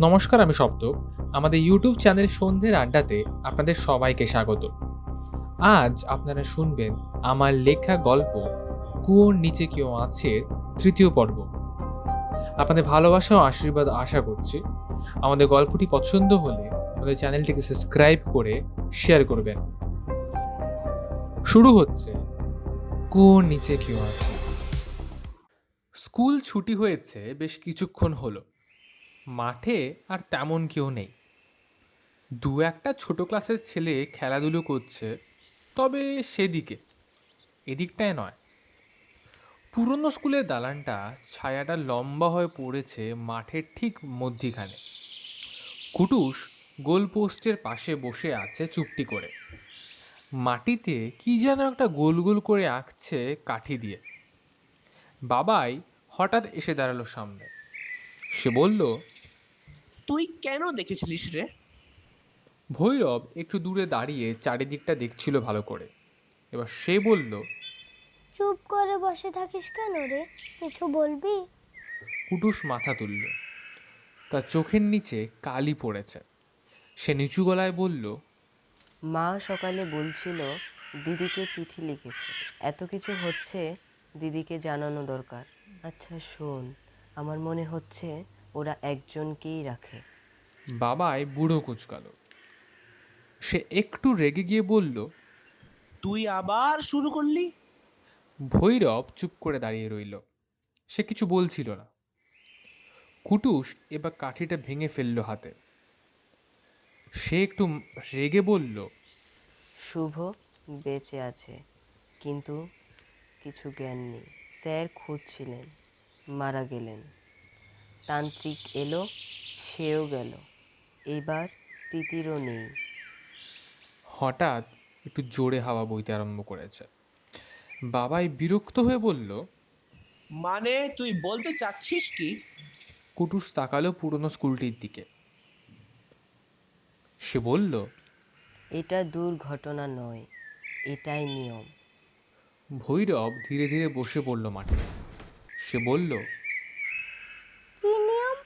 নমস্কার, আমি সপ্তক। আমাদের ইউটিউব চ্যানেল সন্ধ্যের আড্ডাতে আপনাদের সবাইকে স্বাগত। আজ আপনারা শুনবেন আমার লেখা গল্প কুয়োর নিচে কেউ আছে তৃতীয় পর্ব। আপনাদের ভালোবাসা ও আশীর্বাদ আশা করছি। আমাদের গল্পটি পছন্দ হলে আমাদের চ্যানেলটিকে সাবস্ক্রাইব করে শেয়ার করবেন। শুরু হচ্ছে কুয়োর নিচে কেউ আছে। স্কুল ছুটি হয়েছে বেশ কিছুক্ষণ হলো। মাঠে আর তেমন কেউ নেই। দু একটা ছোট ক্লাসের ছেলে খেলাধুলো করছে, তবে সেদিকে, এদিকটায় নয়। পুরনো স্কুলের দালানটা ছায়াটা লম্বা হয়ে পড়েছে মাঠের ঠিক মধ্যিখানে। কুটুস গোলপোস্টের পাশে বসে আছে চুপটি করে। মাটিতে কি যেন একটা গোল গোল করে আঁকছে কাঠি দিয়ে। বাবাই হঠাৎ এসে দাঁড়ালো সামনে। সে বলল, তুই কেন দেখেছিলিস রে? ভৈরব একটু দূরে দাঁড়িয়ে চারিদিকটা দেখছিল ভালো করে। এবার সে বলল, চুপ করে বসে থাকিস কেন রে? কিছু বলবি? কুটুস মাথা তুলল। তার চোখের নিচে কালি পড়েছে। সে নিচু গলায় বলল, মা সকালে বলছিল দিদিকে চিঠি লিখেছে, এত কিছু হচ্ছে, দিদিকে জানানো দরকার। আচ্ছা শোন, আমার মনে হচ্ছে ওরা একজনকেই রাখে। বাবাই বুড়ো কুচকালো। সে একটু রেগে গিয়ে বলল, তুই আবার শুরু করলি? ভৈরব চুপ করে দাঁড়িয়ে রইল। সে কিছু বলছিল না। কুটুস এবার কাঠিটা ভেঙে ফেলল হাতে। সে একটু রেগে বলল, শুভ বেঁচে আছে, কিন্তু কিছু জ্ঞান নেই। স্যার খুঁজছিলেন, মারা গেলেন। তান্ত্রিক এলো, সেও গেল। এবার তিতিরও নেই। হঠাৎ একটু জোরে হাওয়া বইতে আরম্ভ করেছে। বাবাই বিরক্ত হয়ে বলল, মানে তুই বলতে চাচ্ছিস কি? কুটুস তাকালো পুরনো স্কুলটির দিকে। সে বলল, এটা দুর্ঘটনা নয়, এটাই নিয়ম। ভৈরব ধীরে ধীরে বসে পড়ল মাঠে। সে বলল, কি নিয়ম?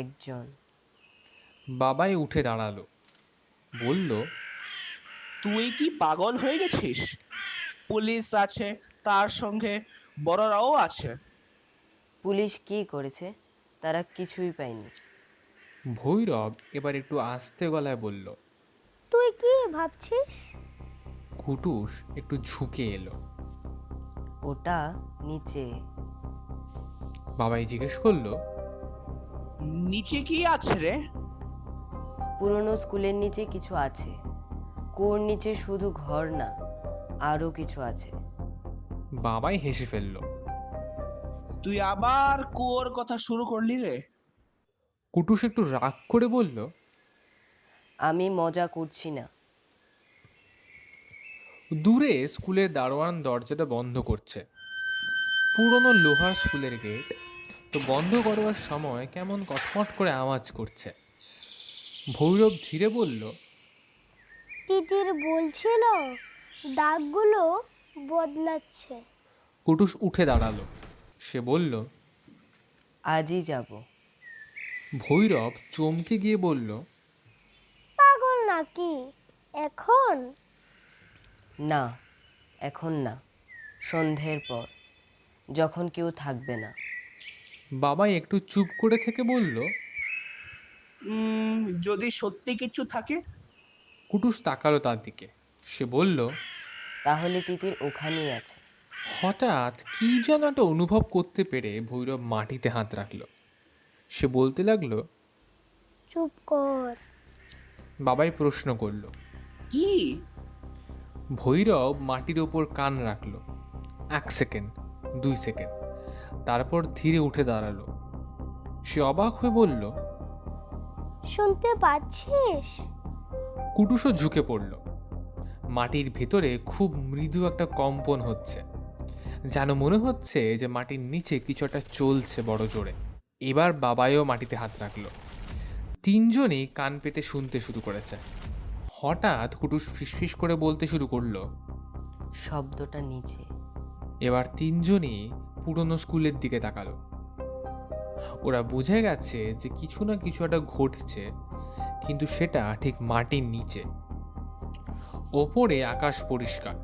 একজন। বাবাই উঠে দাঁড়ালো। বলল, তুই কি পাগল হয়ে গেছিস? পুলিশ আছে, তার সঙ্গে বড়রাও আছে। পুলিশ কি করেছে? তারা কিছুই পায়নি। ভৈরব এবার একটু আস্তে গলায় বলল। তুই কি ভাবছিস? কুটুস একটু ঝুঁকে এলো। ওটা নিচে। বাবাই জিজ্ঞেস করলো, নিচে কি আছে রে? পুরনো স্কুলের নিচে কিছু আছে। কুয়োর নিচে শুধু ঘর না, আরও কিছু আছে। বাবাই হেসে ফেলল। তুই আবার কুয়োর কথা শুরু করলি রে? কুটুস একটু রাগ করে বলল, আমি মজা করছি না। দূরে স্কুলের দারোয়ান দরজাটা বন্ধ করছে। পুরনো লোহার স্কুলের গেট, তো বন্ধ করবার সময় কেমন কটমট করে আওয়াজ করছে। ভৈরব ধীরে বলল, তিতির বলছিল দাগগুলো বদলাচ্ছে। কুটুস উঠে দাঁড়ালো। সে বলল, আজই যাব। ভৈরব চমকে গিয়ে বলল, পাগল নাকি এখন? না, এখন না, সন্ধ্যের পর, যখন কেউ থাকবে না। বাবাই একটু চুপ করে থেকে বলল, যদি সত্যি কিছু থাকে? কুটুস তাকালো তার দিকে। সে বলল, তাহলে তিতির ওখানেই আছে। হঠাৎ কি যেন একটা অনুভব করতে পেরে ভৈরব মাটিতে হাত রাখল। সে বলতে লাগলো, চুপ কর। বাবাই প্রশ্ন করল। কি? ভৈরব মাটির ওপর কান রাখল। 1 সেকেন্ড, 2 সেকেন্ড, তারপর ধীরে উঠে দাঁড়ালো। সে অবাক হয়ে বলল, শুনতে পাচ্ছিস? কুটুসও ঝুঁকে পড়ল। মাটির ভেতরে খুব মৃদু একটা কম্পন হচ্ছে, যেন মনে হচ্ছে যে মাটির নিচে কিছু একটা চলছে বড় জোরে। এবার বাবাইও মাটিতে হাত রাখলো। তিনজনেই কান পেতে শুনতে শুরু করেছে। হঠাৎ কুটুস ফিসফিস করে বলতে শুরু করলো। শব্দটা নিচে। এবার তিনজনই পুরনো স্কুলের দিকে তাকালো। ওরা বুঝে গেছে যে কিছু না কিছু একটা ঘটছে, কিন্তু সেটা ঠিক মাটির নিচে। ওপরে আকাশ পরিষ্কার,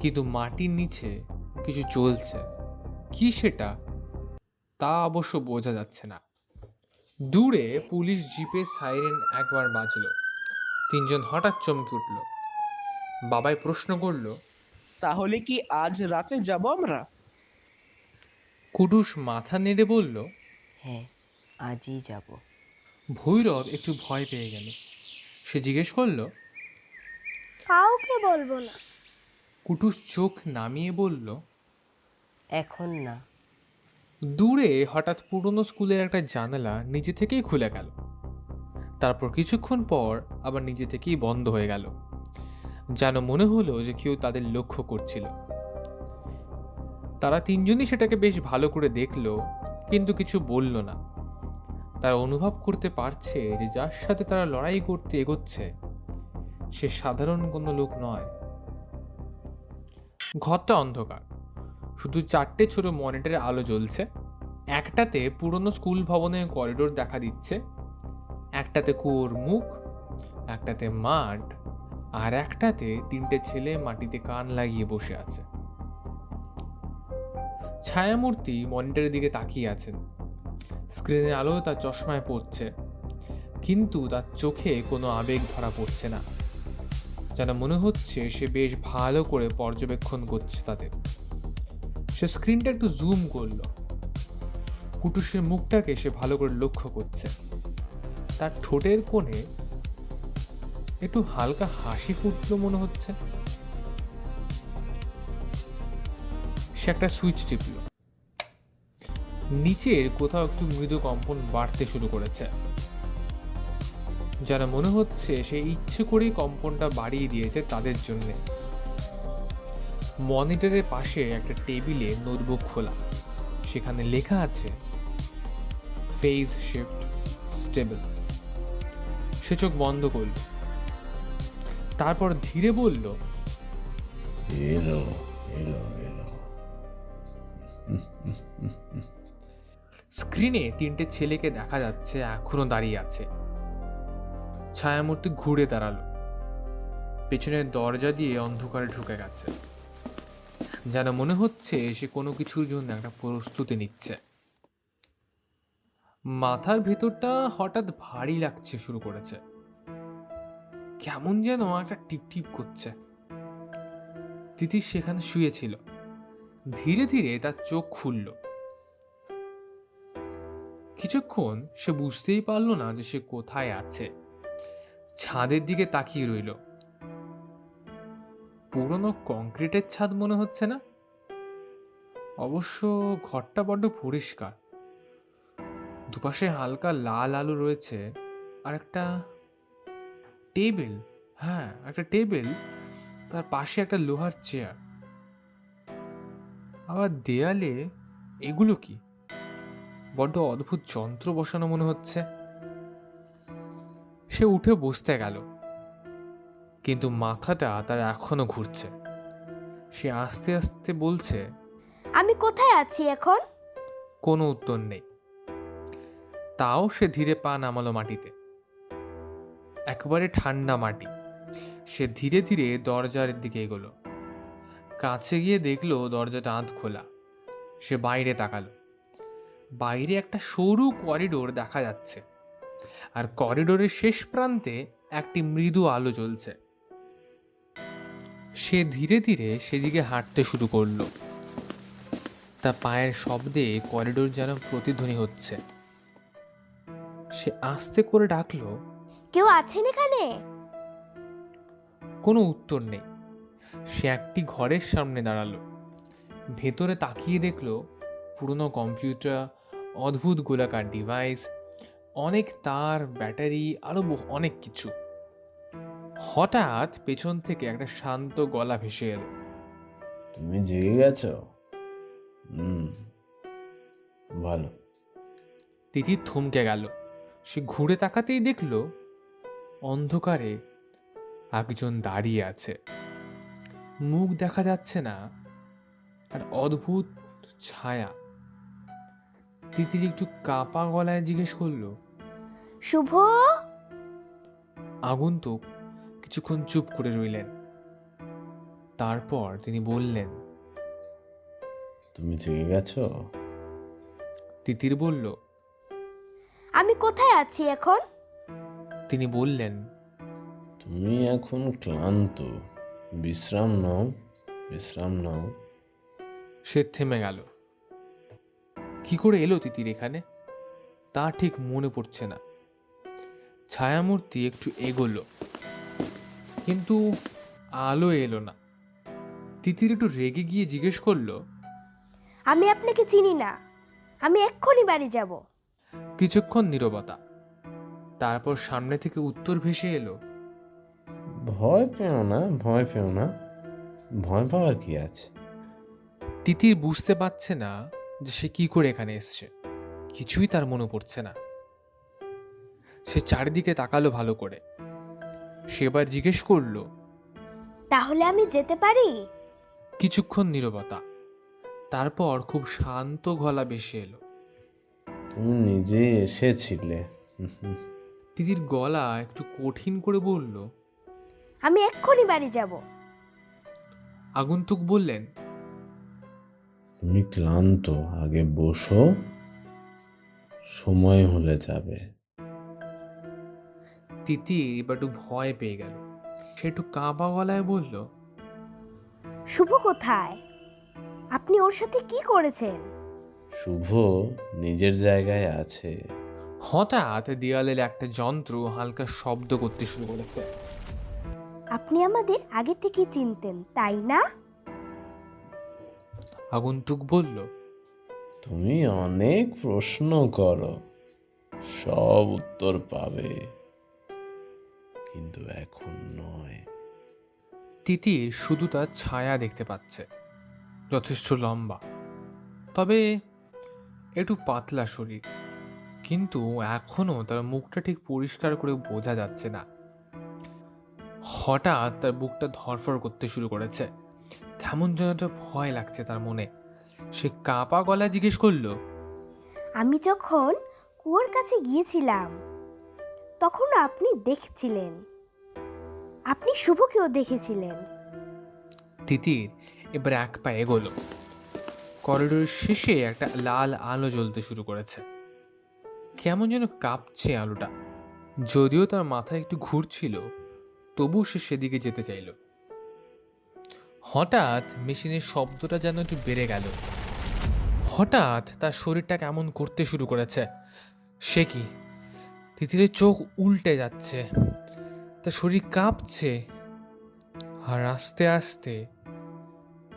কিন্তু মাটির নিচে কিছু চলছে। কি সেটা তা অবশ্য বোঝা যাচ্ছে না। দূরে পুলিশ জিপের সাইরেন একবার বাজলো। তিনজন হঠাৎ চমকে উঠল। বাবাই প্রশ্ন করল, তাহলে কি আজ রাতে যাব আমরা? কুটুস মাথা নেড়ে বলল। হ্যাঁ, আজই যাব। ভৈরব একটু ভয় পেয়ে গেল। সে জিজ্ঞেস করলো, কাউকে বলবো না। কুটুস চোখ নামিয়ে বলল। এখন না। দূরে হঠাৎ পুরনো স্কুলের একটা জানালা নিজে থেকেই খুলে গেল। তারপর কিছুক্ষণ পর আবার নিজে থেকেই বন্ধ হয়ে গেল, যেন মনে হলো যে কেউ তাদের লক্ষ্য করছিল। তারা তিনজনই সেটাকে বেশ ভালো করে দেখলো, কিন্তু কিছু বলল না। তারা অনুভব করতে পারছে যে যার সাথে তারা লড়াই করতে এগোচ্ছে সে সাধারণ কোনো লোক নয়। ঘরটা অন্ধকার, শুধু 4টে ছোট মনিটরের আলো জ্বলছে। একটাতে পুরনো স্কুল ভবনের করিডোর দেখা দিচ্ছে, একটাতে কুয়োর মুখ, একটাতে মাঠ, আর একটাতে 3টে ছেলে মাটিতে কান লাগিয়ে বসে আছে। ছায়ামূর্তি মনিটরের দিকে তাকিয়ে আছেন। স্ক্রিনের আলো তার চশমায় পড়ছে, কিন্তু তার চোখে কোনো আবেগ ধরা পড়ছে না, যেন মনে হচ্ছে সে বেশ ভালো করে পর্যবেক্ষণ করছে তাদের। সে স্ক্রিনটা একটু জুম করলো। কুটুসের মুখটাকে সে ভালো করে লক্ষ্য করছে। তার ঠোঁটের কোণে একটু হালকা হাসি ফুটলো মনে হচ্ছে। সে একটা সুইচ টিপল। নিচের কোথাও একটু মৃদু কম্পন বাড়তে শুরু করেছে, যেন মনে হচ্ছে সে ইচ্ছে করেই কম্পনটা বাড়িয়ে দিয়েছে তাদের জন্য। মনিটরের পাশে একটা টেবিলে নোটবুক খোলা, সেখানে লেখা আছে ফেজ শিফট স্টেবল। সে চোখ বন্ধ করল, তারপর ধীরে বলল, এলো এলো এলো। স্ক্রিনে 3টে ছেলেকে দেখা যাচ্ছে এখনো দাঁড়িয়ে আছে। ছায়ামূর্তি ঘুরে দাঁড়ালো, পেছনের দরজা দিয়ে অন্ধকারে ঢুকে গেছে, যেন মনে হচ্ছে সে কোনো কিছুর জন্য একটা প্রস্তুতি নিচ্ছে। মাথার ভেতরটা হঠাৎ ভারী লাগছে শুরু করেছে, কেমন যেন একটা টিপ টিপ করছে। তিতির সেখানে শুয়েছিল। ধীরে ধীরে তার চোখ খুলল। কিছুক্ষণ সে বুঝতেই পারল না যে সে কোথায় আছে। ছাদের দিকে তাকিয়ে রইল। পুরনো কংক্রিটের ছাদ মনে হচ্ছে না। অবশ্য ঘরটা বড্ড পরিষ্কার। দুপাশে হালকা লাল আলো রয়েছে, আর একটা টেবিল, হ্যাঁ একটা টেবিল, তার পাশে একটা লোহার চেয়ার। আবার দেয়ালে এগুলো কি? বড্ড অদ্ভুত যন্ত্র বসানো মনে হচ্ছে। সে উঠে বসতে গেল, কিন্তু মাথাটা তার এখনো ঘুরছে। সে আস্তে আস্তে বলছে, আমি কোথায় আছি এখন? কোনো উত্তর নেই। তাও সে ধীরে পা নামালো মাটিতে। একেবারে ঠান্ডা মাটি। সে ধীরে ধীরে দরজার দিকে এগোলো। কাছে গিয়ে দেখলো দরজাটা আধ খোলা। সে বাইরে তাকালো। বাইরে একটা সরু করিডোর দেখা যাচ্ছে, আর করিডোরের শেষ প্রান্তে একটি মৃদু আলো জ্বলছে। সে ধীরে ধীরে সেদিকে হাঁটতে শুরু করলো। তার পায়ের শব্দে করিডোর যেন প্রতিধ্বনি হচ্ছে। সে আস্তে করে ডাকলো, কেউ আছেন এখানে? কোনো উত্তর নেই। সে একটি ঘরের সামনে দাঁড়ালো। ভেতরে তাকিয়ে দেখলো পুরনো কম্পিউটার, অদ্ভুত গোলাকার ডিভাইস, অনেক তার, ব্যাটারি, আরো অনেক কিছু। হঠাৎ পেছন থেকে একটা শান্ত গলা ভেসে এলো, তুমি জেগে গেছো? ভালো। তিতির থমকে গেল। সে ঘুরে তাকাতেই দেখলো অন্ধকারে একজন দাঁড়িয়ে আছে। মুখ দেখা যাচ্ছে না, আর অদ্ভুত ছায়া। তিতির একটু কাপা গলায় জিজ্ঞেস করলো। শুভ, আগন্তুক কিছুক্ষণ চুপ করে রইলেন। তারপর তিনি বললেন, তুমি জেগে গেছো? তিতির বলল। আমি কোথায় আছি এখন? তিনি বললেন, তুমি এখন ক্লান্ত, বিশ্রাম নাও, বিশ্রাম নাও। সে থেমে গেল। কি করে এলো তিতির এখানে তা ঠিক মনে পড়ছে না। ছায়ামূর্তি একটু এগোলো, কিন্তু আলো এলো না। তিতির একটু রেগে গিয়ে জিজ্ঞেস করলো। আমি আপনাকে চিনি না, আমি এক্ষুনি বাড়ি যাব। কিছুক্ষণ নীরবতা, তারপর সামনে থেকে উত্তর ভেসে এলো। ভয় পেও না, ভয় পেও না, ভয় পাওয়ার কি আছে? তিতির বুঝতে পারছে না যে সে কি করে এখানে এসছে। কিছুই তার মনে পড়ছে না। সে চারিদিকে তাকালো ভালো করে। সে এবার জিজ্ঞেস করলো। তাহলে আমি যেতে পারি? কিছুক্ষণ নীরবতা, তারপর খুব শান্ত গলা ভেসে এলো। তুমি নিজেই এসেছিলে। তিতির গলা একটু কঠিন করে বলল। আমি এক্ষুনি বাড়ি যাব। আগন্তুক বললেন, তুমি ক্লান্ত, আগে বসো, সময় হলে যাবে। তিতির এবার একটু ভয় পেয়ে গেল। সে একটু কাঁপা গলায় বলল, শুভ কোথায়? আপনি ওর সাথে কি করেছেন? শুভ নিজের জায়গায় আছে। হঠাৎ দেয়ালের একটা যন্ত্র হালকা শব্দ করতে শুরু করেছে। আপনি আমাদের আগে থেকে চিনতেন, তাই না? আগন্তুক বলল, তুমি অনেক প্রশ্ন করো, সব উত্তর পাবে, কিন্তু এখন নয়। তিতির শুধু তার ছায়া দেখতে পাচ্ছে, যথেষ্ট লম্বা, তবে একটু পাতলা শরীর, কিন্তু এখনো তার মুখটা ঠিক পরিষ্কার করে বোঝা যাচ্ছে না। হঠাৎ তার বুকটা ধড়ফড় করতে শুরু করেছে। কেমন যেন একটা ভয় লাগছে তার মনে। সে কাঁপা গলায় জিজ্ঞেস করলো, আমি যখন কুয়োর কাছে গিয়েছিলাম তখন আপনি দেখছিলেন, আপনি শুভকেও দেখেছিলেন। তিতির এবার এক পা এগোলো। করিডোরের শেষে একটা লাল আলো জ্বলতে শুরু করেছে। কেমন যেন কাঁপছে আলোটা। যদিও তার মাথায় একটু ঘুরছিল, তবু সে সেদিকে যেতে চাইল। হঠাৎ মেশিনের শব্দটা যেন একটু বেড়ে গেল। হঠাৎ তার শরীরটা কেমন করতে শুরু করেছে। সে কি, তিতিরের চোখ উল্টে যাচ্ছে, তার শরীর কাঁপছে, আর আস্তে আস্তে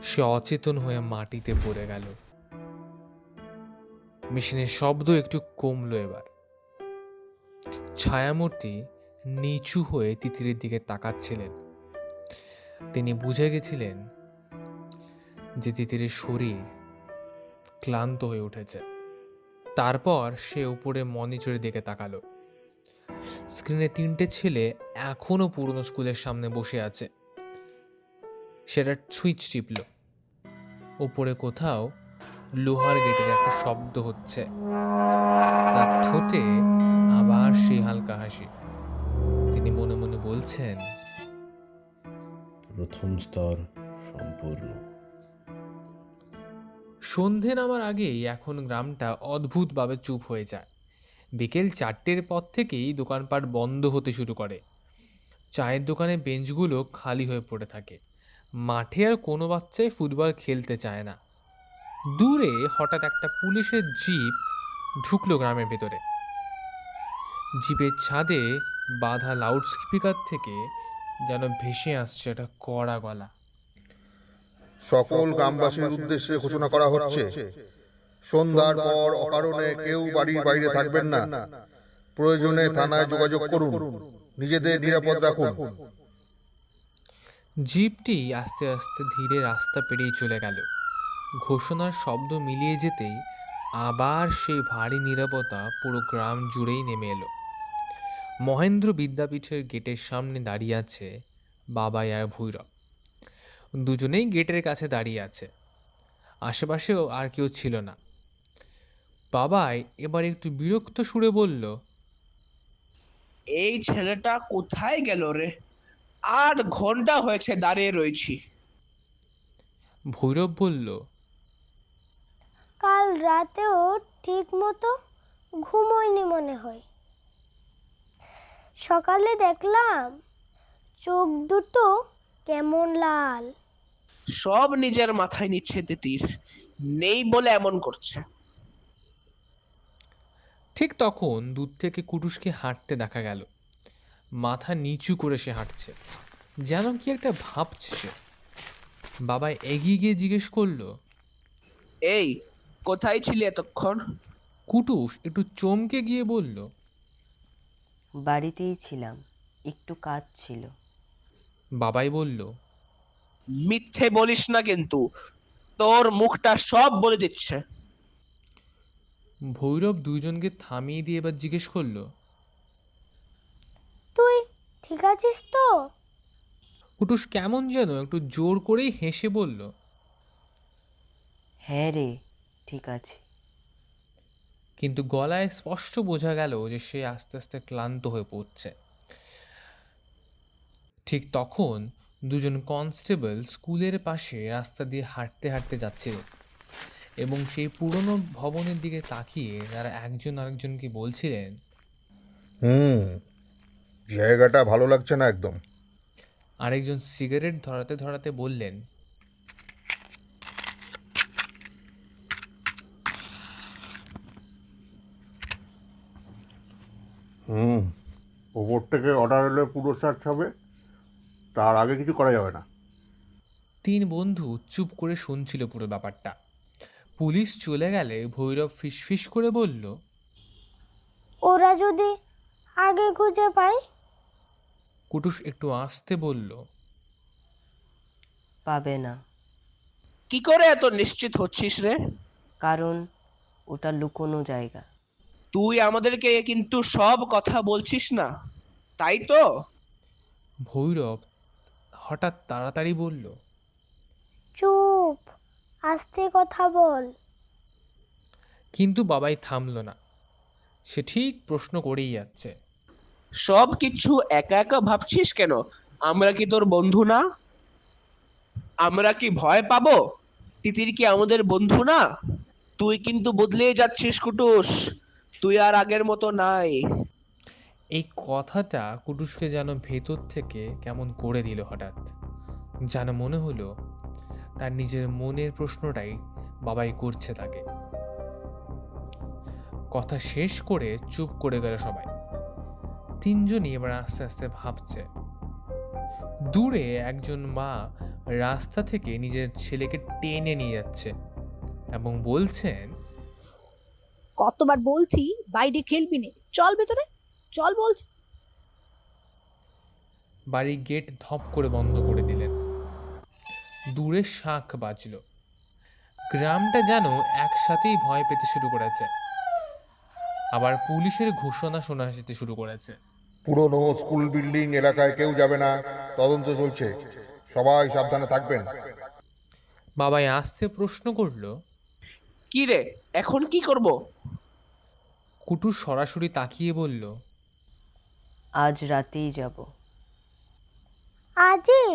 সে অচেতন হয়ে মাটিতে পড়ে গেল। মেশিনের শব্দ একটু কমলো এবার। ছায়ামূর্তি নিচু হয়ে তিতিরের দিকে তাকাচ্ছিলেন। তিনি বুঝে গেছিলেন যে তিতিরের শরীর ক্লান্ত হয়ে উঠেছে। তারপর সে উপরে মনিটরের দিকে তাকালো। স্ক্রিনে 3টে ছেলে এখনো পুরনো স্কুলের সামনে বসে আছে। সেটা সুইচ টিপল। উপরে কোথাও লোহার গেটের একটা শব্দ হচ্ছে। তার ঠোঁটে আবার সেই হালকা হাসি। তিনি মনে মনে বলছেন, প্রথম স্তর সম্পূর্ণ। সন্ধে নামার আগেই এখন গ্রামটা অদ্ভুতভাবে চুপ হয়ে যায়। বিকেল 4টের পর থেকেই দোকানপাট বন্ধ হতে শুরু করে। চায়ের দোকানে বেঞ্চগুলো খালি হয়ে পড়ে থাকে। মাঠে আর কোনো বাচ্চাই ফুটবল খেলতে চায় না। দূরে হঠাৎ একটা পুলিশের জিপ ঢুকলো গ্রামের ভেতরে। জিপের ছাদে বাঁধা লাউডস্পিকার থেকে যেন ভেসে আসছে একটা কড়া গলা। সকল গ্রামবাসীর উদ্দেশ্যে ঘোষণা করা হচ্ছে, সন্ধ্যার পর অকারণে কেউ বাড়ির বাইরে থাকবেন না। প্রয়োজনে থানায় যোগাযোগ করুন, নিজেদের নিরাপদ রাখুন। জিপটি আস্তে আস্তে ধীরে রাস্তা পেরিয়ে চলে গেল। ঘোষণার শব্দ মিলিয়ে যেতেই আবার সেই ভারী নীরবতা পুরো গ্রাম জুড়েই নেমে এলো। মহেন্দ্র বিদ্যাপীঠের গেটের সামনে দাঁড়িয়ে আছে বাবাই আর ভৈরব। দুজনেই গেটের কাছে দাঁড়িয়ে আছে। আশেপাশেও আর কেউ ছিল না। বাবাই এবার একটু বিরক্ত সুরে বলল, এই ছেলেটা কোথায় গেল রে? 8 ঘন্টা হয়েছে দাঁড়িয়ে রয়েছি। ভৈরব বলল, কাল রাতেও ঠিক মতো ঘুমোয়নি মনে হয়। সকালে দেখলাম চোখ দুটো কেমন লাল। সব নিজের মাথায় নিচ্ছে তিতির, নেই বলে এমন করছে। ঠিক তখন দূর থেকে কুটুসকে হাঁটতে দেখা গেল। মাথা নিচু করে সে হাঁটছে, যেন কি একটা ভাবছে সে। বাবা এগিয়ে গিয়ে জিজ্ঞেস করলো, এই, কোথায় ছিলি এতক্ষণ? কুটুস একটু চমকে গিয়ে বলল, বাড়িতেই ছিলাম, একটু কাজ ছিল। বাবাই বলল, মিথ্যে বলিস না কিন্তু, তোর মুখটা সব বলে দিচ্ছে। ভৈরব দুইজনকে থামিয়ে দিয়ে এবার জিজ্ঞেস করলো, তুই ঠিক আছিস তো? কুটুস কেমন যেন একটু জোর করেই হেসে বলল, হ্যাঁ রে, ঠিক আছে। কিন্তু গলায় স্পষ্ট বোঝা গেল যে সে আস্তে আস্তে ক্লান্ত হয়ে পড়ছে। ঠিক তখন দুজন কনস্টেবল স্কুলের পাশে রাস্তা দিয়ে হাঁটতে হাঁটতে যাচ্ছিল এবং সেই পুরনো ভবনের দিকে তাকিয়ে তারা একজন আরেকজনকে বলছিলেন, জায়গাটা ভালো লাগছে না একদম। আরেকজন সিগারেট ধরাতে ধরাতে বললেন, ওপর থেকে অর্ডার এলে পুরো সার্চ হবে, তার আগে কিছু করা যাবে না। তিন বন্ধু চুপ করে শুনছিল পুরো ব্যাপারটা। পুলিশ চলে গেলে ভৈরব ফিসফিস করে বলল, ওরা যদি আগে খুঁজে পায়? কুটুস একটু আস্তে বলল, পাবে না, কি করে এত নিশ্চিত হচ্ছিস রে? কারণ ওটা লুকোনো জায়গা। তুই আমাদেরকে কিন্তু সব কথা বলছিস না, তাই তো? ভৈরব হঠাৎ তাড়াতাড়ি বলল, চুপ, আস্তে কথা বল। কিন্তু বাবাই থামল না। সে ঠিক প্রশ্ন করেই যাচ্ছে, সব কিছু একা একা ভাবছিস কেন? আমরা কি তোর বন্ধু না? আমরা কি ভয় পাবো? তিতির কি আমাদের বন্ধু না? তুই কিন্তু বদলে যাচ্ছিস কুটুস, তুই আর আগের মতো নাই। এই কথাটা কুটুসকে যেন ভেতর থেকে কেমন করে দিল হঠাৎ। যেন মনে হলো তার নিজের মনের প্রশ্নটাই বাবাই করছে তাকে। কথা শেষ করে চুপ করে গেল সবাই। তিনজনই এবার আস্তে আস্তে ভাবছে। দূরে একজন মা রাস্তা থেকে নিজের ছেলেকে টেনে নিয়ে যাচ্ছে এবং বলছেন, কতবার বলছি বাইরে খেলবি নে, চল ভেতরে চল বলছি। বাড়ির গেট ধপ করে বন্ধ করে দিলেন। দূরে শাঁখ বাজল। গ্রামটা যেন একসাথেই ভয় পেতে শুরু করেছে। আবার পুলিশের ঘোষণা শোনা যেতে শুরু করেছে। পুরনো স্কুল বিল্ডিং এলাকায় কেউ যাবে না, তদন্ত চলছে, সবাই সাবধানে থাকবেন। বাবাই আস্তে প্রশ্ন করল, কি রে, এখন কি করব? কুটুর সরাসরি তাকিয়ে বলল, আজ রাতেই যাব। আজই?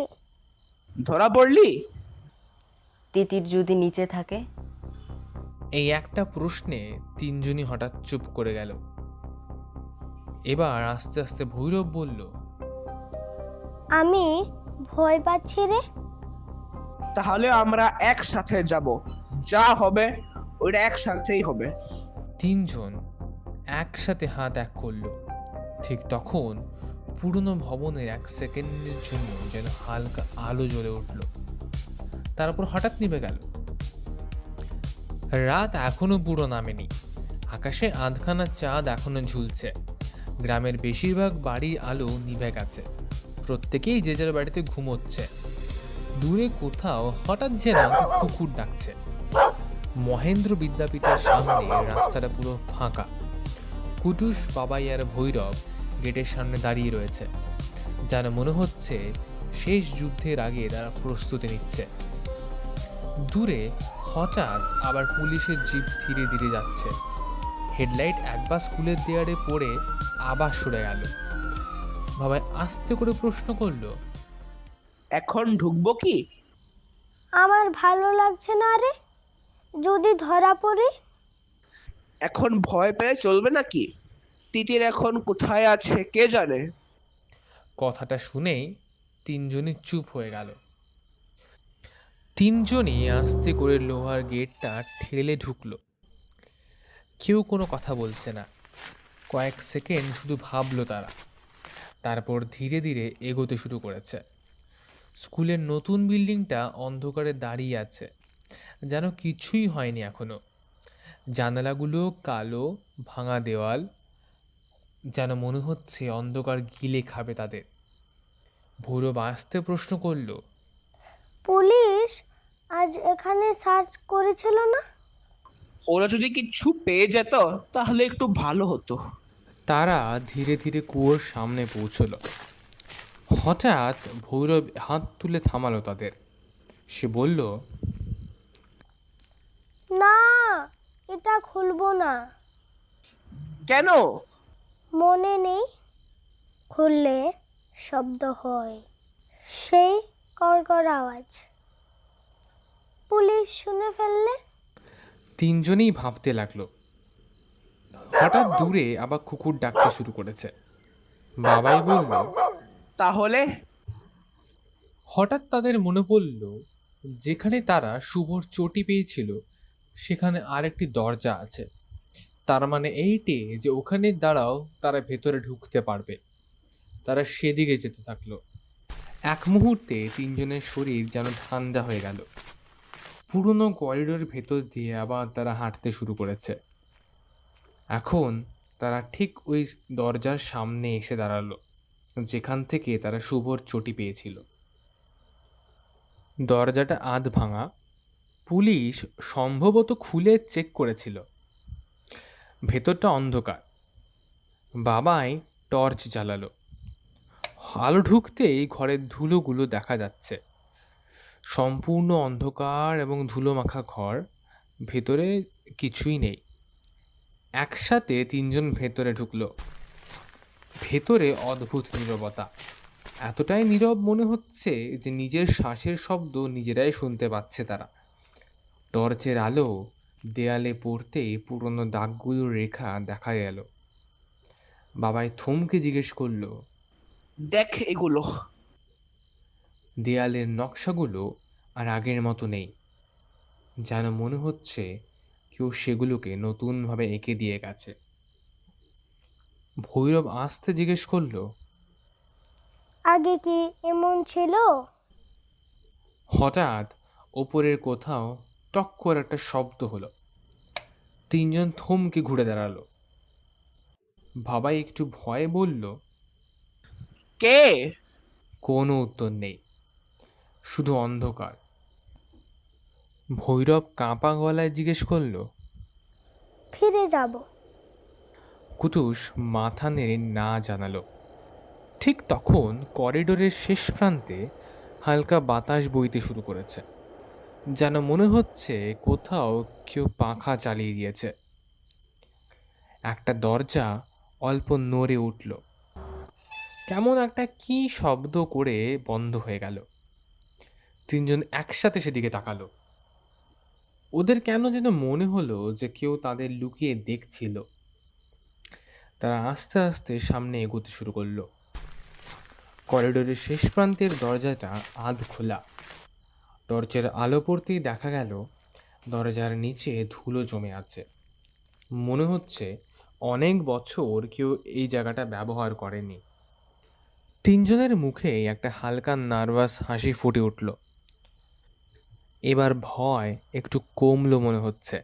ধরা পড়লি? তিতির যদি নিচে থাকে? এই একটা প্রশ্নে তিনজনই হঠাৎ চুপ করে গেল। এবার আস্তে আস্তে ভৈরব বলল, আমি ভয় পাচ্ছি রে। তাহলে আমরা একসাথে যাব, যা হবে ওটা একসাথেই হবে। তিনজন একসাথে হাত এক করল। ঠিক তখন পুরনো ভবনের 1 সেকেন্ডের জন্য যেন হালকা আলো জ্বলে উঠল, তারপর হঠাৎ নিভে গেল। রাত এখনো পুরো নামেনি। আকাশে আধখানা চাঁদ এখনো ঝুলছে। গ্রামের বেশিরভাগ বাড়ির আলো নিভে গেছে। প্রত্যেকেই যে যার বাড়িতে ঘুমোচ্ছে। দূরে কোথাও হঠাৎ যেন একটা কুকুর ডাকছে। মহেন্দ্র বিদ্যাপীঠের সামনে রাস্তাটা পুরো ফাঁকা। কুটুস, বাবাই আর ভৈরব গেটের সামনে দাঁড়িয়ে রয়েছে। যেন মনে হচ্ছে শেষ যুদ্ধের আগে তারা প্রস্তুতি নিচ্ছে। দূরে হঠাৎ আবার পুলিশের জিপ ধীরে ধীরে যাচ্ছে হেডলাইট একবার স্কুলের দেয়ালে পড়ে আবার সরে গেল। বাবাই আস্তে করে প্রশ্ন করলো, এখন ঢুকবো কি? আমার ভালো লাগছে না রে, যদি ধরা পড়ি। এখন ভয় পেয়ে চলবে নাকি? তিতির এখন কোথায় আছে কে জানে। কথাটা শুনেই তিনজনই চুপ হয়ে গেল। তিনজনই আস্তে করে লোহার গেটটা ঠেলে ঢুকলো। কেউ কোনো কথা বলছে না। কয়েক সেকেন্ড শুধু ভাবলো তারা, তারপর ধীরে ধীরে এগোতে শুরু করেছে। স্কুলের নতুন বিল্ডিংটা অন্ধকারে দাঁড়িয়ে আছে, যেন কিছুই হয়নি এখনো। জানালাগুলো কালো, ভাঙা দেওয়াল, যেন মনে হচ্ছে অন্ধকার গিলে খাবে তাদের। ভৈরব আসতে প্রশ্ন করলো, পুলিশ আজ এখানে সার্চ করেছিল না? ওরা যদি কিছু পেয়ে যেত তাহলে একটু ভালো হতো। তারা ধীরে ধীরে কুয়োর সামনে পৌঁছলো। হঠাৎ ভৈরব হাত তুলে থামালো তাদের। সে বলল, না, এটা খুলবো না। কেন? মনে নেই? খুললে শব্দ হয়, সেই কড়কড় আওয়াজ। পুলিশ শুনে ফেললে? তিনজনেই ভাবতে লাগলো। হঠাৎ দূরে আবার কুকুর ডাকতে শুরু করেছে। বাবাই বলল, তাহলে? হঠাৎ তাদের মনে পড়ল যেখানে তারা শুভর চটি পেয়েছিল সেখানে আরেকটি দরজা আছে। তার মানে এইটে যে ওখানে দ্বারাও তারা ভেতরে ঢুকতে পারবে। তারা সেদিকে যেতে থাকলো। এক মুহূর্তে তিনজনের শরীর যেন ঠান্ডা হয়ে গেল। পুরনো করিডোরের ভেতর দিয়ে আবার তারা হাঁটতে শুরু করেছে। এখন তারা ঠিক ওই দরজার সামনে এসে দাঁড়ালো যেখান থেকে তারা শুভর চটি পেয়েছিল। দরজাটা আধ ভাঙা। পুলিশ সম্ভবত খুলে চেক করেছিল। ভেতরটা অন্ধকার। বাবাই টর্চ জ্বালালো। আলো ঢুকতেই ঘরের ধুলোগুলো দেখা যাচ্ছে। সম্পূর্ণ অন্ধকার এবং ধুলো মাখা ঘর। ভেতরে কিছুই নেই। একসাথে তিনজন ভেতরে ঢুকলো। ভেতরে অদ্ভুত নীরবতা। এতটাই নীরব মনে হচ্ছে যে নিজের শ্বাসের শব্দ নিজেরাই শুনতে পাচ্ছে তারা। টর্চের আলো দেয়ালে পড়তেই পুরনো দাগগুলোর রেখা দেখা গেল। বাবাই থমকে জিজ্ঞেস করলো, দেখ এগুলো। দেয়ালের নকশাগুলো আর আগের মতো নেই, যেন মনে হচ্ছে কেউ সেগুলোকে নতুনভাবে এঁকে দিয়ে গেছে। ভৈরব আস্তে জিজ্ঞেস করলো, আগে কি এমন ছিল? হঠাৎ ওপরের কোথাও টক করে একটা শব্দ হলো। তিনজন থমকে ঘুরে দাঁড়ালো। বাবাই একটু ভয়ে বলল, কে? কোনো উত্তর নেই, শুধু অন্ধকার। ভৈরব কাঁপা গলায় জিজ্ঞেস করলো, ফিরে যাব। কুটুস মাথা নেড়ে না জানালো। ঠিক তখন করিডোরের শেষ প্রান্তে হালকা বাতাস বইতে শুরু করেছে, যেন মনে হচ্ছে কোথাও কেউ পাখা চালিয়ে দিয়েছে। একটা দরজা অল্প নড়ে উঠল। কেমন একটা কি শব্দ করে বন্ধ হয়ে গেল। তিনজন একসাথে সেদিকে তাকালো। ওদের কেন যেন মনে হলো যে কেউ তাদের লুকিয়ে দেখছিল। তারা আস্তে আস্তে সামনে এগোতে শুরু করলো। করিডোরের শেষ প্রান্তের দরজাটা আধ খোলা। টর্চের আলো পড়তেই দেখা গেল দরজার নিচে ধুলো জমে আছে। মনে হচ্ছে অনেক বছর কেউ এই জায়গাটা ব্যবহার করেনি। তিনজনের মুখে একটা হালকা নার্ভাস হাসি ফুটে উঠল। এবার ভয় একটু কমলো মনে হচ্ছে।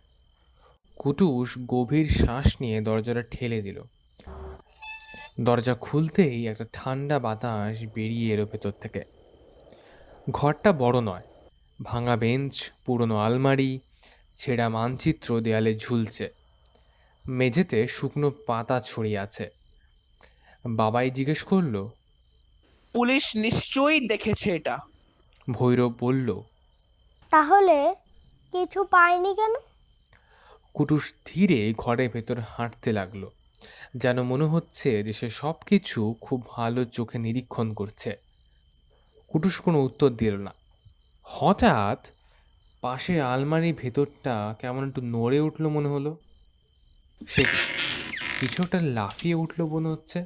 কুটুস গভীর শ্বাস নিয়ে দরজাটা ঠেলে দিল। দরজা খুলতেই একটা ঠান্ডা বাতাস বেরিয়ে এলো ভেতর থেকে। ঘরটা বড় নয়। ভাঙা বেঞ্চ, পুরনো আলমারি, ছেঁড়া মানচিত্র দেয়ালে ঝুলছে। মেঝেতে শুকনো পাতা ছড়িয়ে আছে। বাবাই জিজ্ঞেস করলো, পুলিশ নিশ্চয়ই দেখেছে এটা। ভৈরব বলল, তাহলে কিছু পাইনি কেন? কুটুস ধীরে ঘরের ভেতর হাঁটতে লাগলো, যেন মনে হচ্ছে যে সে সব কিছু খুব ভালো চোখে নিরীক্ষণ করছে। কুটুস কোনো উত্তর দিল না। হঠাৎ পাশের আলমারির ভেতরটা কেমন একটু নড়ে উঠলো মনে হলো। সে কি? কিছু একটা লাফিয়ে উঠলো মনে হচ্ছে।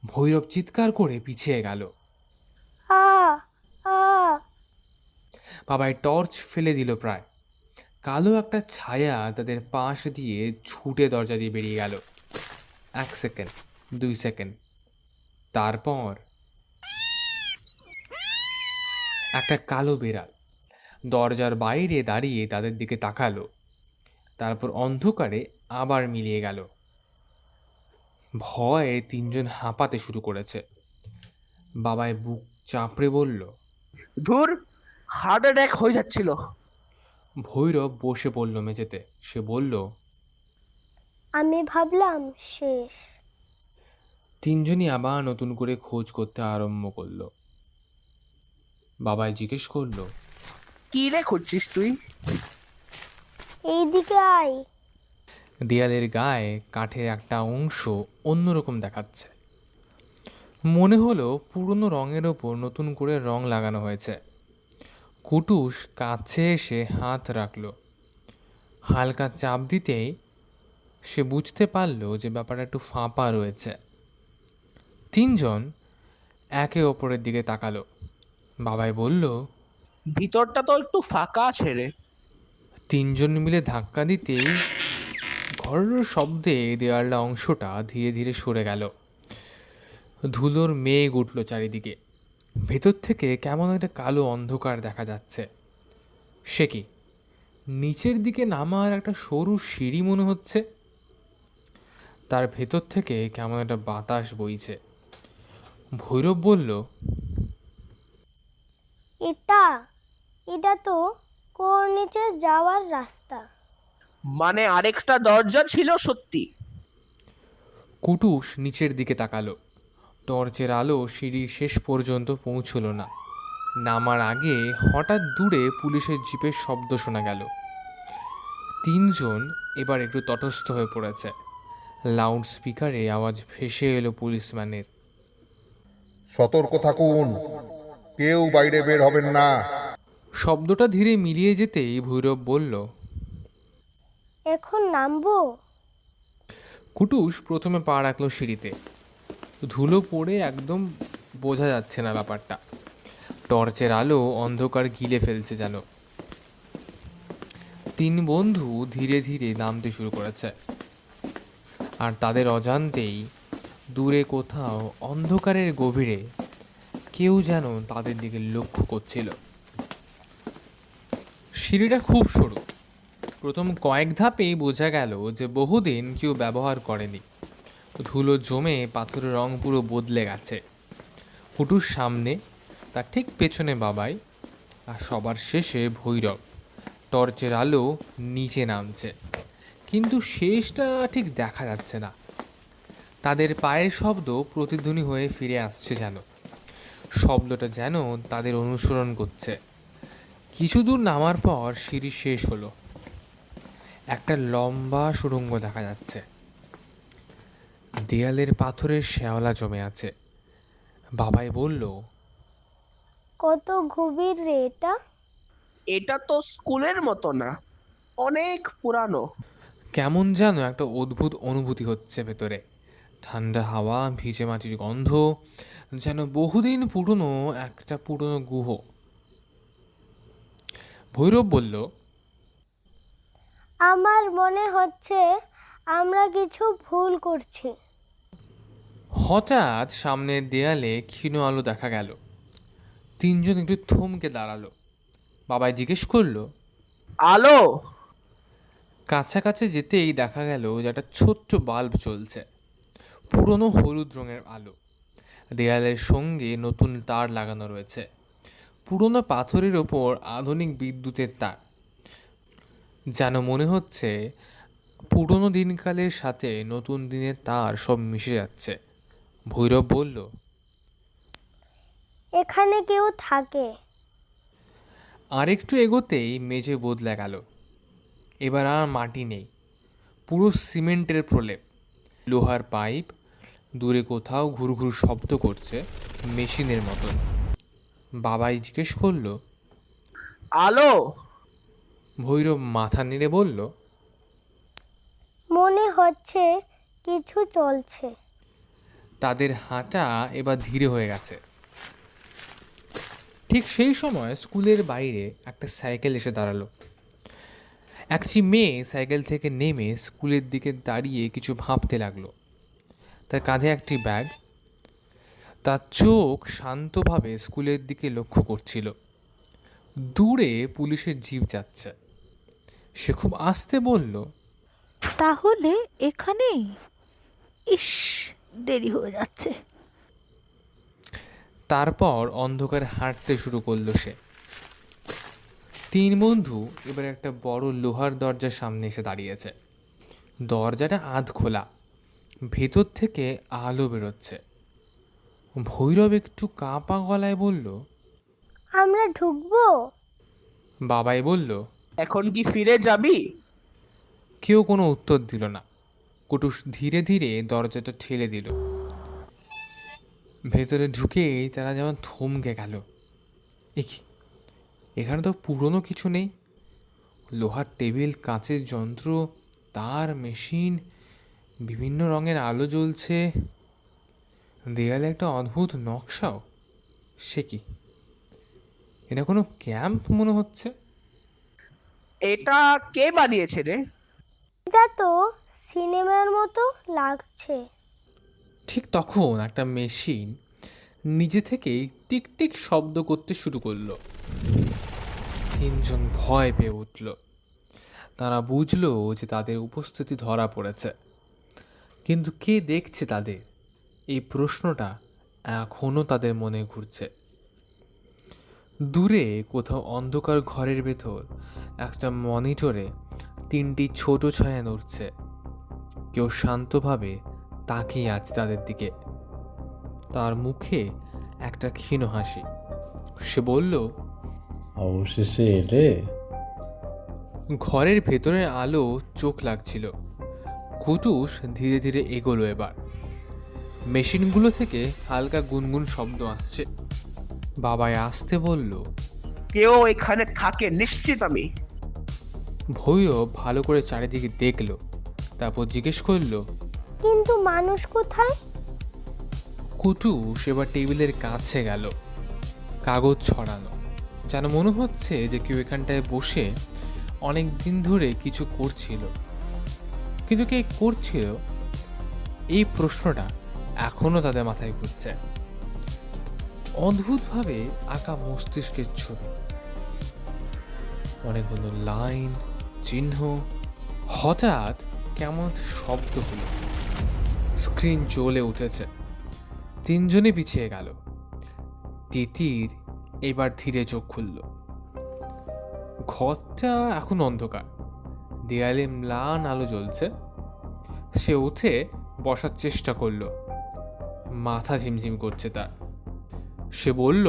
ভৈরব চিৎকার করে পিছিয়ে গেল। আ আ বাবাই টর্চ ফেলে দিল প্রায়। কালো একটা ছায়া তাদের পাশ দিয়ে ছুটে দরজা দিয়ে বেরিয়ে গেল। 1 সেকেন্ড, 2 সেকেন্ড, তারপর একটা কালো বিড়াল দরজার বাইরে দাঁড়িয়ে তাদের দিকে তাকালো, তারপর অন্ধকারে আবার মিলিয়ে গেল। ভয়ে তিনজন হাঁপাতে শুরু করেছে। বাবাই বুক চাপড়ে বলল। ধুর, হার্ট অ্যাটাক হয়ে যাচ্ছিল। ভৈরব বসে পড়ল মেঝেতে। সে বলল, আমি ভাবলাম শেষ। তিনজনই আবার নতুন করে খোঁজ করতে আরম্ভ করলো। বাবাই জিজ্ঞেস করলো, কি রে খুঁজছিস তুই? এইদিকে আয়। দেয়ালের গায়ে কাঠের একটা অংশ অন্যরকম দেখাচ্ছে। মনে হলো পুরনো রঙের ওপর নতুন করে রং লাগানো হয়েছে। কুটুস কাছে এসে হাত রাখলো। হালকা চাপ দিতেই সে বুঝতে পারলো যে ব্যাপারটা একটু ফাঁপা রয়েছে। তিনজন একে অপরের দিকে তাকালো। বাবাই বলল, ভিতরটা তো একটু ফাঁকা আছে রে। তিনজন মিলে ধাক্কা দিতেই ঘরের শব্দে দেওয়ালটা অংশটা ধীরে ধীরে সরে গেল। ধুলোর মেঘ উঠল চারিদিকে। ভেতর থেকে কেমন একটা কালো অন্ধকার দেখা যাচ্ছে। সে কি? নিচের দিকে নামার একটা সরু সিঁড়ি মনে হচ্ছে। তার ভেতর থেকে কেমন একটা বাতাস বইছে। ভৈরব বলল, এটা এটা তো কোর নিচে যাওয়ার রাস্তা। মানে আরেকটা দরজা ছিল সত্যি? কুটুস নিচের দিকে তাকালো। টর্চের আলো সিঁড়ির শেষ পর্যন্ত পৌঁছলো না। নামার আগে হঠাৎ দূরে পুলিশের জিপের শব্দ শোনা গেল। তিনজন এবার একটু তটস্থ হয়ে পড়েছে। লাউড স্পিকারে আওয়াজ ভেসে এলো পুলিশম্যানের। সতর্ক থাকুন, কেউ বাইরে বের হবেন না। শব্দটা ধীরে মিলিয়ে যেতেই ভৈরব বলল, এখন নামবো? কুটুস প্রথমে পা রাখলো সিঁড়িতে। ধুলো পড়ে একদম বোঝা যাচ্ছে না ব্যাপারটা। টর্চের আলো অন্ধকার গিলে ফেলছে যেন। তিন বন্ধু ধীরে ধীরে নামতে শুরু করেছে। আর তাদের অজান্তেই দূরে কোথাও অন্ধকারের গভীরে কেউ যেন তাদের দিকে লক্ষ্য করছিল। সিঁড়িটা খুব সরু। প্রথম কয়েক ধাপেই বোঝা গেল যে বহুদিন কেউ ব্যবহার করেনি। ধুলো জমে পাথরের রং পুরো বদলে গেছে। কুটুর সামনে, তার ঠিক পেছনে বাবাই, আর সবার শেষে ভৈরব। টর্চের আলো নিচে নামছে, কিন্তু শেষটা ঠিক দেখা যাচ্ছে না। তাদের পায়ের শব্দ প্রতিধ্বনি হয়ে ফিরে আসছে যেন। শব্দটা যেন তাদের অনুসরণ করছে। কিছু দূর নামার পর সিঁড়ি শেষ হলো। একটা লম্বা সুড়ঙ্গ দেখা যাচ্ছে। দেয়ালের পাথরের শ্যাওলা জমে আছে। বাবাই বলল, কত গভীর রে এটা। এটা তো স্কুলের মতো না, অনেক পুরানো। কেমন যেন একটা অদ্ভুত অনুভূতি হচ্ছে ভেতরে। ঠান্ডা হাওয়া, ভিজে মাটির গন্ধ, যেন বহুদিন পুরনো একটা পুরনো গুহ। ভৈরব বলল, আমার মনে হচ্ছে আমরা কিছু ভুল করছি। হঠাৎ সামনের দেয়ালে ক্ষীণ আলো দেখা গেল। তিনজন একটু থমকে দাঁড়ালো। বাবাই জিজ্ঞেস করলো, আলো? কাছাকাছি যেতেই দেখা গেল যে একটা ছোট্ট বাল্ব জ্বলছে, পুরনো হলুদ রঙের আলো। দেয়ালের সঙ্গে নতুন তার লাগানো রয়েছে। পুরনো পাথরের ওপর আধুনিক বিদ্যুতের তার। যেন মনে হচ্ছে পুরনো দিনকালের সাথে নতুন দিনের তার সব মিশে যাচ্ছে। ভৈরব বলল, এখানে কেউ থাকে। আরেকটু এগোতেই মেঝে বদলে গেল। এবার আর মাটি নেই, পুরো সিমেন্টের প্রলেপ, লোহার পাইপ, দূরে কোথাও ঘুরঘুর শব্দ করছে মেশিনের মতন। বাবাই জিজ্ঞেস করলো। আলো? ভৈরব মাথা নেড়ে বলল, মনে হচ্ছে কিছু চলছে। তাদের হাঁটা এবার ধীরে হয়ে গেছে। ঠিক সেই সময় স্কুলের বাইরে একটা সাইকেল এসে দাঁড়ালো। একটি মেয়ে সাইকেল থেকে নেমে স্কুলের দিকে দাঁড়িয়ে কিছু ভাবতে লাগলো। তার কাঁধে একটি ব্যাগ। তার চোখ শান্তভাবে স্কুলের দিকে লক্ষ্য করছিল। দূরে পুলিশের জিপ যাচ্ছে। সে খুব আস্তে বলল, তাহলে এখানেই? ইস, দেরি হয়ে যাচ্ছে। তারপর অন্ধকারে হাঁটতে শুরু করলো সে। তিন বন্ধু এবার একটা বড় লোহার দরজার সামনে এসে দাঁড়িয়েছে। দরজাটা আধ খোলা, ভেতর থেকে আলো বেরোচ্ছে। ভৈরব একটু কাঁপা গলায় বলল, আমরা ঢুকবো? বাবাই বলল। এখন কি ফিরে যাবি? কেউ কোনো উত্তর দিল না। কুটুস ধীরে ধীরে দরজাটা ঠেলে দিল। ভেতরে ঢুকেই তারা যেমন থমকে গেল। এখানে তো পুরনো কিছু নেই। লোহার টেবিল, কাঁচের যন্ত্র, তার, মেশিন, বিভিন্ন রঙের আলো জ্বলছে। দেয়ালে একটা অদ্ভুত নকশাও। সে কি, এটা কোনো ক্যাম্প মনে হচ্ছে। এটা কে বানিয়েছে রে? এটা তো সিনেমার মতো লাগছে। ঠিক তখন একটা মেশিন নিজে থেকেই টিকটিক শব্দ করতে শুরু করলো। তিনজন ভয় পেয়ে উঠল। তারা বুঝলো যে তাদের উপস্থিতি ধরা পড়েছে। কিন্তু কে দেখছে তাদের, এই প্রশ্নটা এখনও তাদের মনে ঘুরছে। দূরে কোথাও অন্ধকার ঘরের ভেতর একটা মনিটরে তিনটি ছোট ছায়া নড়ছে। কেউ শান্তভাবে তাকিয়ে আছে তাদের দিকে। তার মুখে একটা ক্ষীণ হাসি। সে বলল, অবশেষে এলে। ঘরের ভেতরের আলো চোখ লাগছিল। কুটুস ধীরে ধীরে এগোলো। এবার মেশিনগুলো থেকে হালকা গুনগুন শব্দ আসছে। বাবাই আসতে বলল, কেউ এখানে থাকে নিশ্চিত আমি। ভৈরব ভালো করে চারিদিকে দেখলো। তারপর জিজ্ঞেস করলো, কিন্তু মানুষ কোথায়? কুটুস এবার টেবিলের কাছে গেল। কাগজ ছড়ানো, যেন মনে হচ্ছে যে কেউ এখানটায় বসে অনেক দিন ধরে কিছু করছিল। কিন্তু কে করছিল, এই প্রশ্নটা এখনো তাদের মাথায় ঘুরছে। অদ্ভুতভাবে আঁকা মস্তিষ্কের ছবি, অনেকগুলো লাইন, চিহ্ন। হঠাৎ কেমন শব্দ হলো, স্ক্রিন জ্বলে উঠেছে। তিনজনে পিছিয়ে গেল। তিতির এবার ধীরে চোখ খুলল। ঘরটা এখন অন্ধকার, দেয়ালে ম্লান আলো জ্বলছে। সে উঠে বসার চেষ্টা করলো। মাথা ঝিমঝিম করছে তার। সে বলল,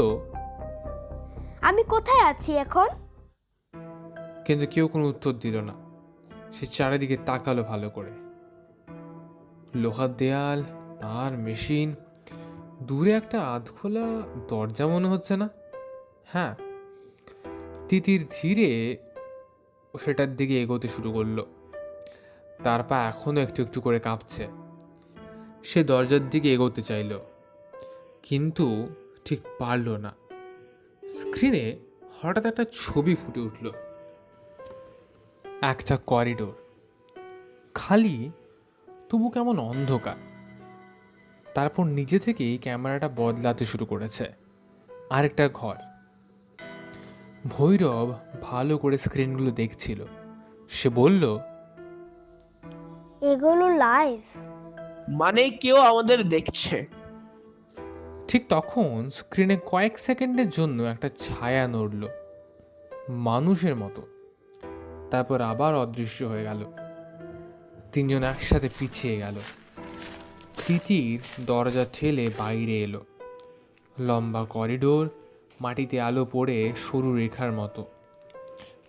আমি কোথায় আছি এখন? কিন্তু কেউ কোনো উত্তর দিল না। সে চারিদিকে তাকালো ভালো করে। লোহার দেয়াল, তার, মেশিন, দূরে একটা আধখোলা দরজা মনে হচ্ছে না? হ্যাঁ। তিতির ধীরে সেটার দিকে এগোতে শুরু করলো। তার পা এখনো একটু একটু করে কাঁপছে। সে দরজার দিকে এগোতে চাইল, কিন্তু ঠিক পারল না। স্ক্রিনে হঠাৎ একটা ছবি ফুটে উঠল। একটা করিডোর, খালি, তবু কেমন অন্ধকার। তারপর নিজে থেকেই ক্যামেরাটা বদলাতে শুরু করেছে। আরেকটা ঘর। ভৈরব ভালো করে স্ক্রিনগুলো দেখছিল। সে বলল, এগুলো লাইভ? মানে কেউ আমাদের দেখছে? ঠিক তখন স্ক্রিনে কয়েক সেকেন্ডের জন্য একটা ছায়া নড়ল, মানুষের মতো। তারপর আবার অদৃশ্য হয়ে গেল। তিনজন একসাথে পিছিয়ে গেল। তিতির দরজা ঠেলে বাইরে এলো। লম্বা করিডোর, মাটিতে আলো পড়ে সরু রেখার মতো।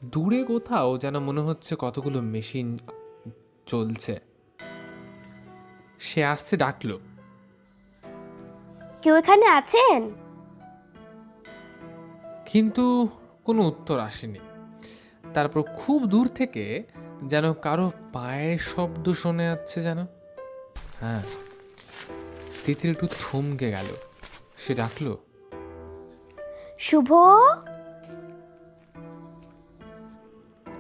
দূরে কোথাও যেন মনে হচ্ছে কতগুলো মেশিন চলছে। সে আসছে, ডাকলো, কেউ এখানে আছেন? কিন্তু কোনো উত্তর আসেনি। তারপর খুব দূর থেকে যেন কারো পায়ের শব্দ শোনা যাচ্ছে যেন। হ্যাঁ, তিতির একটু থমকে গেল। সে ডাকলো, শুভ?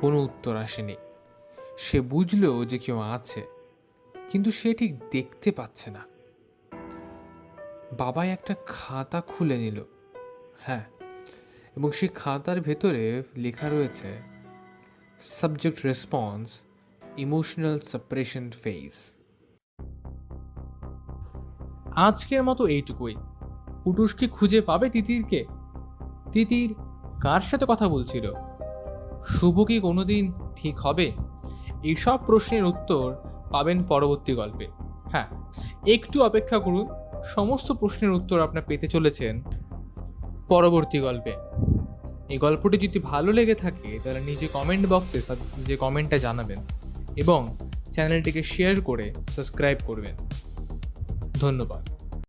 কোনো উত্তর আসেনি। সে বুঝলো যে কেউ আছে, কিন্তু সে ঠিক দেখতে পাচ্ছে না। বাবাই একটা খাতা খুলে নিল। হ্যাঁ, এবং সেই খাতার ভেতরে লেখা রয়েছে subject response, emotional separation phase. আজকের মতো এইটুকুই। পুটুস কি খুঁজে পাবে তিতিরকে? তিতির কার সাথে কথা বলছিল? শুভ কি কোনোদিন ঠিক হবে? এইসব প্রশ্নের উত্তর পাবেন পরবর্তী গল্পে। হ্যাঁ, একটু অপেক্ষা করুন, সমস্ত প্রশ্নের উত্তর আপনার পেতে চলেছেন পরবর্তী গল্পে। এই গল্পটি যদি ভালো লেগে থাকে তাহলে নিচে কমেন্ট বক্সে যে কমেন্টটা জানাবেন এবং চ্যানেলটিকে শেয়ার করে সাবস্ক্রাইব করবেন। ধন্যবাদ।